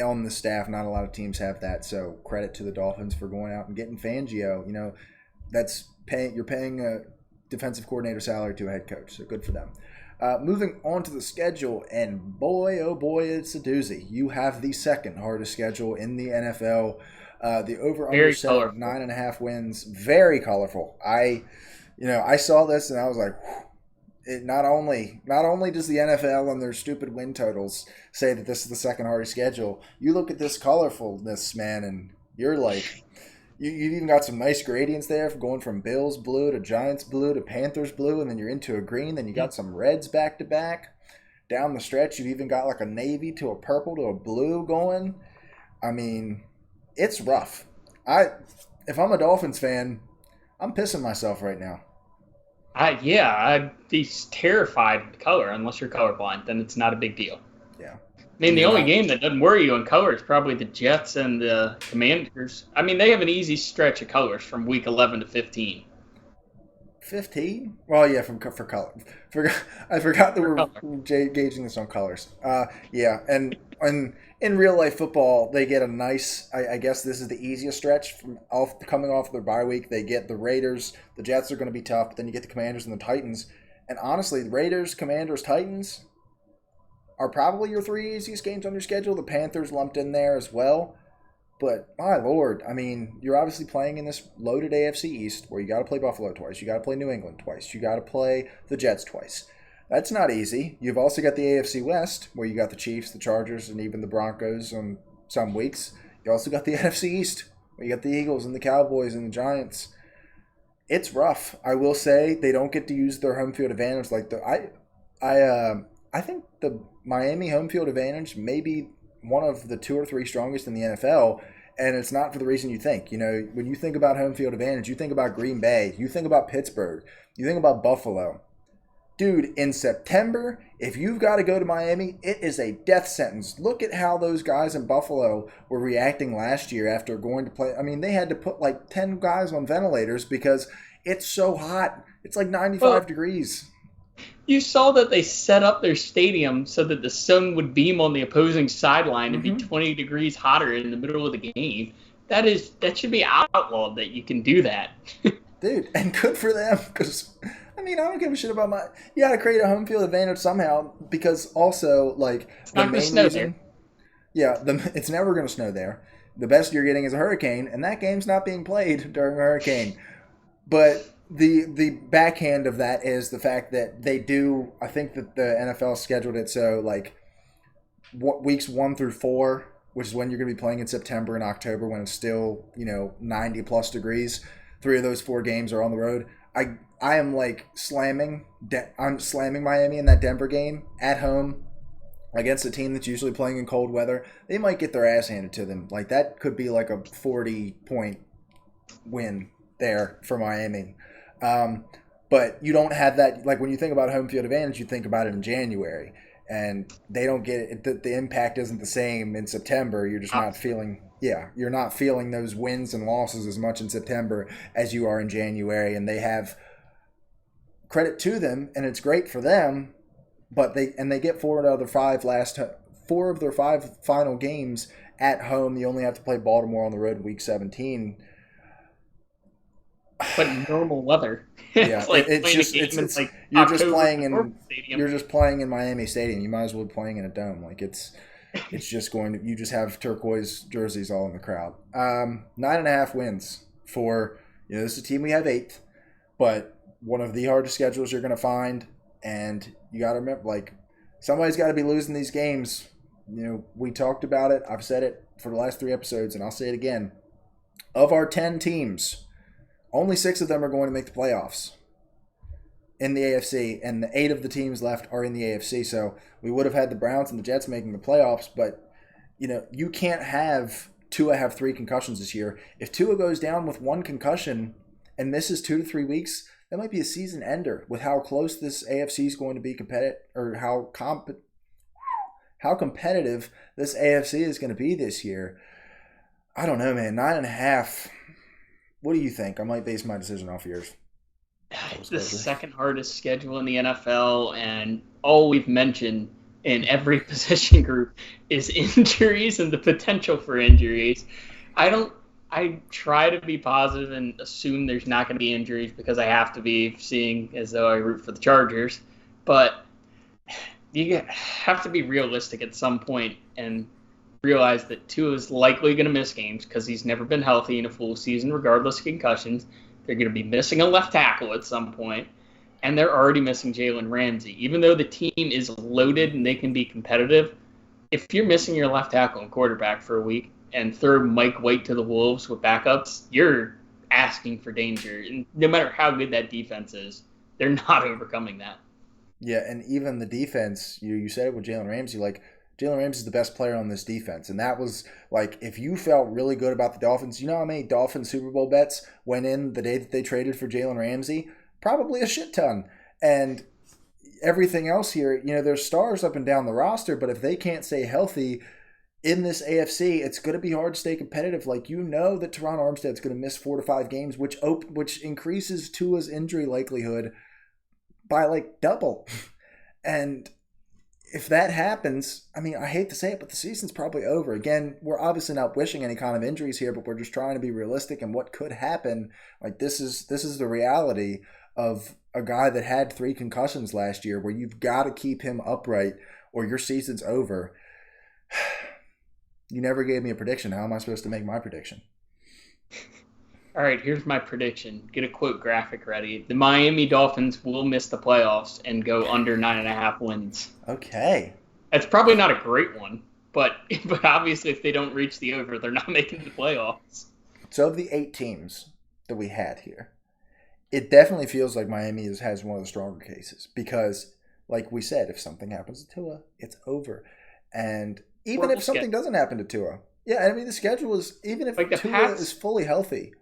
[SPEAKER 1] on the staff. Not a lot of teams have that. So credit to the Dolphins for going out and getting Fangio. You're paying a defensive coordinator salary to a head coach. So good for them. Moving on to the schedule, and boy, oh boy, it's a doozy. You have the second hardest schedule in the NFL. The over-under
[SPEAKER 2] Very
[SPEAKER 1] set at
[SPEAKER 2] colorful.
[SPEAKER 1] 9.5 wins. Very colorful. I saw this and I was like, whew. Not only does the NFL and their stupid win totals say that this is the second hardest schedule, you look at this colorfulness, man, and you're like, you've even got some nice gradients there, going from Bills blue to Giants blue to Panthers blue, and then you're into a green. Then you got some reds back to back. Down the stretch, you've even got like a navy to a purple to a blue going. I mean, it's rough. If I'm a Dolphins fan, I'm pissing myself right now.
[SPEAKER 2] I'd be terrified of color unless you're colorblind. Then it's not a big deal.
[SPEAKER 1] Yeah.
[SPEAKER 2] I mean, the
[SPEAKER 1] You're
[SPEAKER 2] only
[SPEAKER 1] not-
[SPEAKER 2] game that doesn't worry you in color is probably the Jets and the Commanders. I mean, they have an easy stretch of colors from week 11 to 15.
[SPEAKER 1] 15? Well, yeah, for color. I forgot that
[SPEAKER 2] For
[SPEAKER 1] we're gauging this on colors. Yeah, and in real life football, they get a nice. I guess this is the easiest stretch coming off their bye week. They get the Raiders. The Jets are going to be tough, but then you get the Commanders and the Titans. And honestly, the Raiders, Commanders, Titans are probably your three easiest games on your schedule. The Panthers lumped in there as well. But my lord, I mean, you're obviously playing in this loaded AFC East where you got to play Buffalo twice, you got to play New England twice, you got to play the Jets twice. That's not easy. You've also got the AFC West where you got the Chiefs, the Chargers, and even the Broncos on some weeks. You also got the NFC East where you got the Eagles and the Cowboys and the Giants. It's rough. I will say they don't get to use their home field advantage like I think the Miami home field advantage may be one of the 2 or 3 strongest in the NFL, and it's not for the reason you think. You know, when you think about home field advantage, you think about Green Bay, you think about Pittsburgh, you think about Buffalo. Dude, in September, if you've got to go to Miami, it is a death sentence. Look at how those guys in Buffalo were reacting last year after going to play. I mean, they had to put like 10 guys on ventilators because it's so hot. It's like 95 degrees.
[SPEAKER 2] You saw that they set up their stadium so that the sun would beam on the opposing sideline and be 20 degrees hotter in the middle of the game. That should be outlawed that you can do that.
[SPEAKER 1] Dude, and good for them because, I mean, I don't give a shit about you got to create a home field advantage somehow because also, like,
[SPEAKER 2] It's not going to snow there.
[SPEAKER 1] Yeah, it's never going to snow there. The best you're getting is a hurricane, and that game's not being played during a hurricane. But the backhand of that is the fact that they do. I think that the NFL scheduled it so like weeks 1 through 4, which is when you're going to be playing in September and October when it's still 90 plus degrees. 3 of those 4 games are on the road. I am like I'm slamming Miami in that Denver game at home against a team that's usually playing in cold weather. They might get their ass handed to them. Like that could be like a 40-point win there for Miami. But you don't have that. Like when you think about home field advantage, you think about it in January, and they don't get it. The impact isn't the same in September. You're just not feeling. Yeah, you're not feeling those wins and losses as much in September as you are in January, and they have credit to them, and it's great for them. But they get 4 of their 5 final games at home. You only have to play Baltimore on the road in Week 17.
[SPEAKER 2] But normal weather.
[SPEAKER 1] Yeah, you're just playing in Miami Stadium. You might as well be playing in a dome. Like it's just you just have turquoise jerseys all in the crowd. 9.5 wins for this is a team we have 8th, but one of the hardest schedules you're going to find, and you got to remember like somebody's got to be losing these games. We talked about it. I've said it for the last 3 episodes, and I'll say it again. Of our 10 teams, only 6 of them are going to make the playoffs in the AFC, and the 8 of the teams left are in the AFC. So we would have had the Browns and the Jets making the playoffs, but you can't have Tua have 3 concussions this year. If Tua goes down with 1 concussion and misses 2 to 3 weeks, that might be a season ender with how close this AFC is going to be competitive, or how competitive this AFC is going to be this year. I don't know, man. 9.5. What do you think? I might base my decision off yours.
[SPEAKER 2] It's the second hardest schedule in the NFL, and all we've mentioned in every position group is injuries and the potential for injuries. I try to be positive and assume there's not going to be injuries because I have to be, seeing as though I root for the Chargers. But you have to be realistic at some point and realize that Tua is likely going to miss games because he's never been healthy in a full season, regardless of concussions. They're going to be missing a left tackle at some point, and they're already missing Jalen Ramsey. Even though the team is loaded and they can be competitive, if you're missing your left tackle and quarterback for a week and throw Mike White to the Wolves with backups, you're asking for danger. And no matter how good that defense is, they're not overcoming that.
[SPEAKER 1] Yeah, and even the defense, you said it with Jalen Ramsey, like Jalen Ramsey is the best player on this defense. And that was like, if you felt really good about the Dolphins, you know how many Dolphins Super Bowl bets went in the day that they traded for Jalen Ramsey? Probably a shit ton. And everything else here, there's stars up and down the roster, but if they can't stay healthy in this AFC, it's going to be hard to stay competitive. Like, that Teron Armstead's going to miss 4 to 5 games, which increases Tua's injury likelihood by like double. And if that happens, I mean, I hate to say it, but the season's probably over. Again, we're obviously not wishing any kind of injuries here, but we're just trying to be realistic and what could happen. Like, this is the reality of a guy that had 3 concussions last year, where you've got to keep him upright or your season's over. You never gave me a prediction. How am I supposed to make my prediction?
[SPEAKER 2] All right, here's my prediction. Get a quote graphic ready. The Miami Dolphins will miss the playoffs and go under 9.5 wins.
[SPEAKER 1] Okay.
[SPEAKER 2] That's probably not a great one, but obviously if they don't reach the over, they're not making the playoffs.
[SPEAKER 1] So of the 8 teams that we had here, it definitely feels like Miami has one of the stronger cases because, like we said, if something happens to Tua, it's over. And even if something doesn't happen to Tua, yeah, I mean, the schedule is, even if like Tua is fully healthy.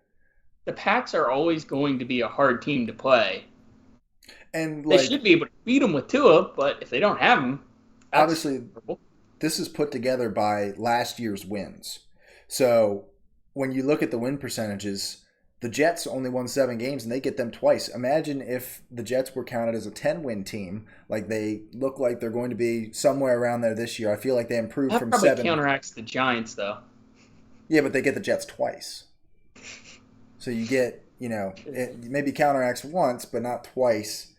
[SPEAKER 2] The Pats are always going to be a hard team to play.
[SPEAKER 1] And
[SPEAKER 2] they should be able to beat them with Tua, but if they don't have them,
[SPEAKER 1] obviously, this is put together by last year's wins. So when you look at the win percentages, the Jets only won 7 games, and they get them twice. Imagine if the Jets were counted as a 10-win team. Like, they look like they're going to be somewhere around there this year. I feel like they improved from 7. That
[SPEAKER 2] probably counteracts the Giants, though.
[SPEAKER 1] Yeah, but they get the Jets twice. So you get, it maybe counteracts once, but not twice.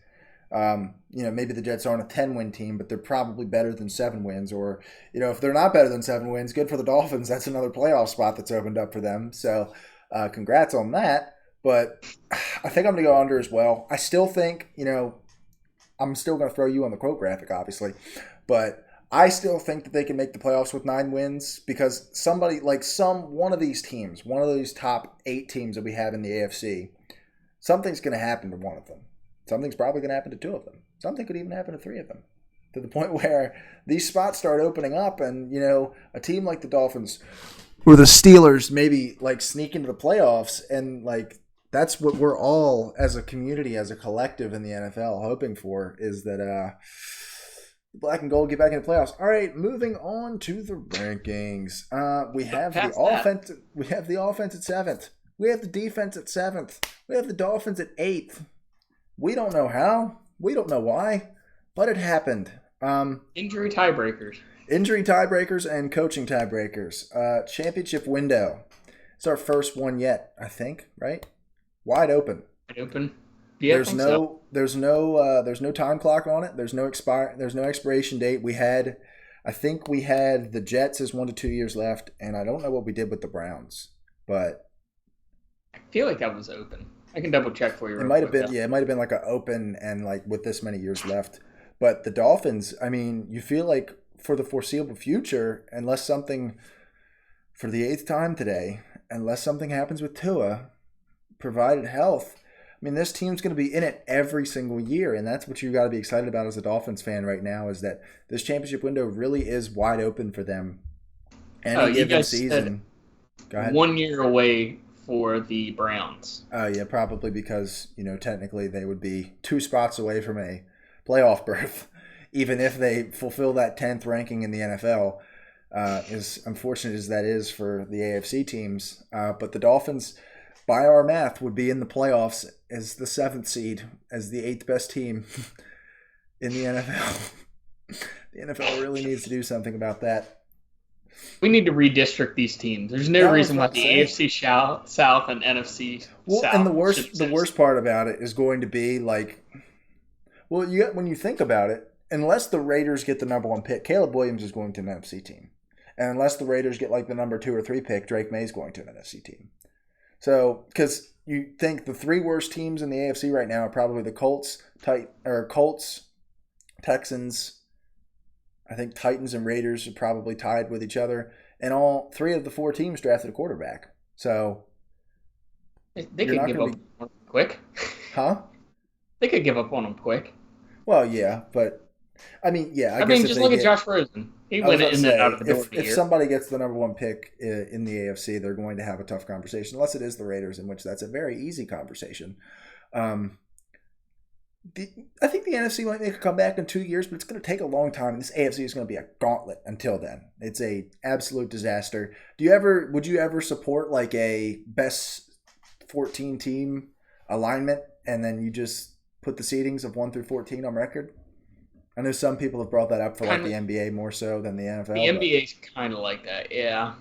[SPEAKER 1] Maybe the Jets aren't a 10-win team, but they're probably better than 7 wins. Or, if they're not better than 7 wins, good for the Dolphins. That's another playoff spot that's opened up for them. So congrats on that. But I think I'm going to go under as well. I still think, I'm still going to throw you on the quote graphic, obviously. But I still think that they can make the playoffs with 9 wins because somebody like one of these teams, one of those top 8 teams that we have in the AFC, something's going to happen to one of them. Something's probably going to happen to 2 of them. Something could even happen to 3 of them, to the point where these spots start opening up and, a team like the Dolphins or the Steelers maybe like sneak into the playoffs, and like that's what we're all as a community, as a collective in the NFL hoping for, is that Black and Gold get back in the playoffs. All right, moving on to the rankings. We have the offense. We have the offense at 7th. We have the defense at 7th. We have the Dolphins at 8th. We don't know how. We don't know why, but it happened.
[SPEAKER 2] Injury tiebreakers.
[SPEAKER 1] Injury tiebreakers and coaching tiebreakers. Championship window. It's our first one yet, I think. Right? Wide open.
[SPEAKER 2] Wide open. Yeah,
[SPEAKER 1] there's no time clock on it. There's no expiration date. I think we had the Jets as 1 to 2 years left, and I don't know what we did with the Browns, but
[SPEAKER 2] I feel like that was open. I can double check for you.
[SPEAKER 1] It might have been, it might have been like an open and like with this many years left. But the Dolphins, I mean, you feel like for the foreseeable future, unless something, for the 8th time today, unless something happens with Tua, provided health, I mean, this team's going to be in it every single year, and that's what you got to be excited about as a Dolphins fan right now, is that this championship window really is wide open for them. Any given season. Go ahead.
[SPEAKER 2] 1 year away for the Browns.
[SPEAKER 1] Oh, yeah, probably because, technically they would be 2 spots away from a playoff berth, even if they fulfill that 10th ranking in the NFL, as unfortunate as that is for the AFC teams. But the Dolphins, by our math, would be in the playoffs as the 7th seed, as the 8th best team in the NFL. The NFL really needs to do something about that.
[SPEAKER 2] We need to redistrict these teams. There's no reason why the AFC South and NFC South.
[SPEAKER 1] And the worst part about it is going to be like, when you think about it, unless the Raiders get the number 1 pick, Caleb Williams is going to an NFC team. And unless the Raiders get like the number 2 or 3 pick, Drake May is going to an NFC team. So, because you think the 3 worst teams in the AFC right now are probably the Colts, Texans, I think Titans and Raiders are probably tied with each other. And all 3 of the 4 teams drafted a quarterback. So,
[SPEAKER 2] they could give up on them quick.
[SPEAKER 1] Huh?
[SPEAKER 2] They could give up on them quick.
[SPEAKER 1] Well, yeah, but I mean, yeah.
[SPEAKER 2] I mean, just look at Josh Rosen. He went in and out of the door.
[SPEAKER 1] If somebody gets the number 1 pick in the AFC, they're going to have a tough conversation, unless it is the Raiders, in which that's a very easy conversation. I think the NFC might make a comeback in 2 years, but it's going to take a long time. And this AFC is going to be a gauntlet until then. It's a absolute disaster. Would you ever support like a best 14 team alignment, and then you just put the seedings of 1 through 14 on record? I know some people have brought that up for like the NBA more so than the NFL.
[SPEAKER 2] The NBA is kind of like that, yeah.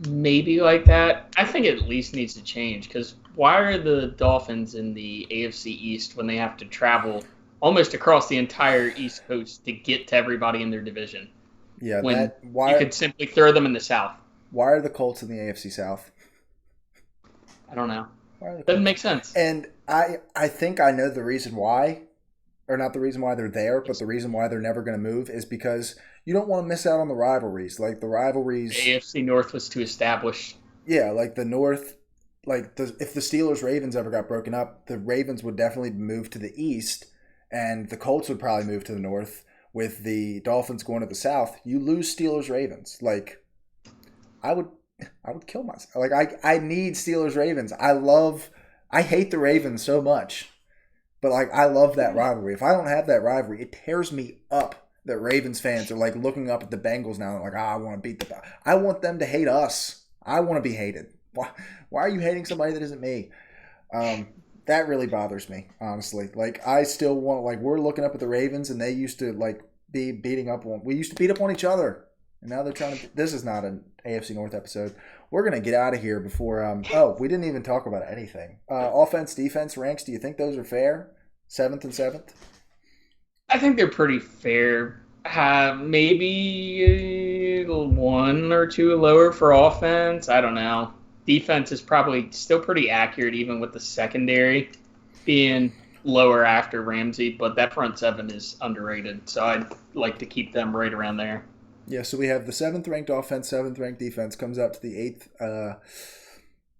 [SPEAKER 2] Maybe like that. I think it at least needs to change, because why are the Dolphins in the AFC East when they have to travel almost across the entire East Coast to get to everybody in their division?
[SPEAKER 1] Yeah,
[SPEAKER 2] when you could simply throw them in the South.
[SPEAKER 1] Why are the Colts in the AFC South?
[SPEAKER 2] I don't know. Doesn't make sense.
[SPEAKER 1] And I think I know the reason why. Or not the reason why they're there, but the reason why they're never going to move is because you don't want to miss out on the rivalries. Like the rivalries.
[SPEAKER 2] The AFC North was too established.
[SPEAKER 1] Yeah, like the North, if the Steelers-Ravens ever got broken up, the Ravens would definitely move to the East, and the Colts would probably move to the North, with the Dolphins going to the South. You lose Steelers-Ravens. Like, I would kill myself. Like, I need Steelers-Ravens. I hate the Ravens so much. But, like, I love that rivalry. If I don't have that rivalry, it tears me up that Ravens fans are, like, looking up at the Bengals now and like, I want to beat the – I want them to hate us. I want to be hated. Why are you hating somebody that isn't me? That really bothers me, honestly. Like, I still want – like, we're looking up at the Ravens, and they used to, like, be beating up on – we used to beat up on each other. And now they're trying to – this is not an AFC North episode. We're going to get out of here before we didn't even talk about anything. Offense, defense ranks, do you think those are fair? 7th and 7th?
[SPEAKER 2] I think they're pretty fair. Maybe 1 or 2 lower for offense. I don't know. Defense is probably still pretty accurate, even with the secondary being lower after Ramsey. But that front 7 is underrated, so I'd like to keep them right around there.
[SPEAKER 1] Yeah, so we have the 7th ranked offense, 7th ranked defense comes out to the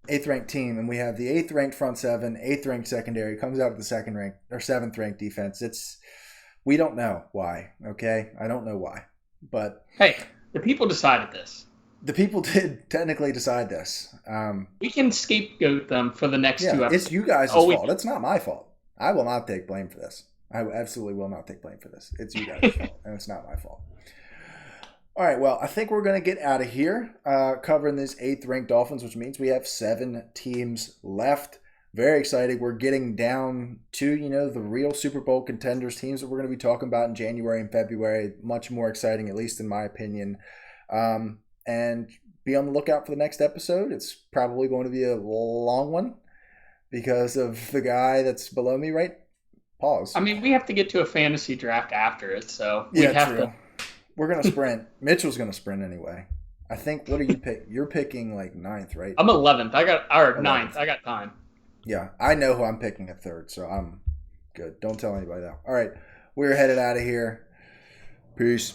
[SPEAKER 1] 8th ranked team, and we have the 8th ranked front 7, 8th ranked secondary comes out to the 2nd ranked or 7th ranked defense. We don't know why. Okay, I don't know why, but
[SPEAKER 2] hey, the people decided this.
[SPEAKER 1] The people did technically decide this.
[SPEAKER 2] We can scapegoat them for the next 2 episodes.
[SPEAKER 1] It's you guys' fault. It's not my fault. I will not take blame for this. I absolutely will not take blame for this. It's you guys' fault, and it's not my fault. All right, well, I think we're going to get out of here covering these 8th ranked Dolphins, which means we have 7 teams left. Very excited. We're getting down to, the real Super Bowl contenders, teams that we're going to be talking about in January and February. Much more exciting, at least in my opinion. And be on the lookout for the next episode. It's probably going to be a long one because of the guy that's below me, right? Pause.
[SPEAKER 2] I mean, we have to get to a fantasy draft after it, so
[SPEAKER 1] we have to. We're going to sprint. Mitchell's going to sprint anyway. I think, what do you pick? You're picking like 9th, right?
[SPEAKER 2] I'm 11th. 9th. I got time.
[SPEAKER 1] Yeah, I know who I'm picking at 3rd, so I'm good. Don't tell anybody that. All right, we're headed out of here. Peace.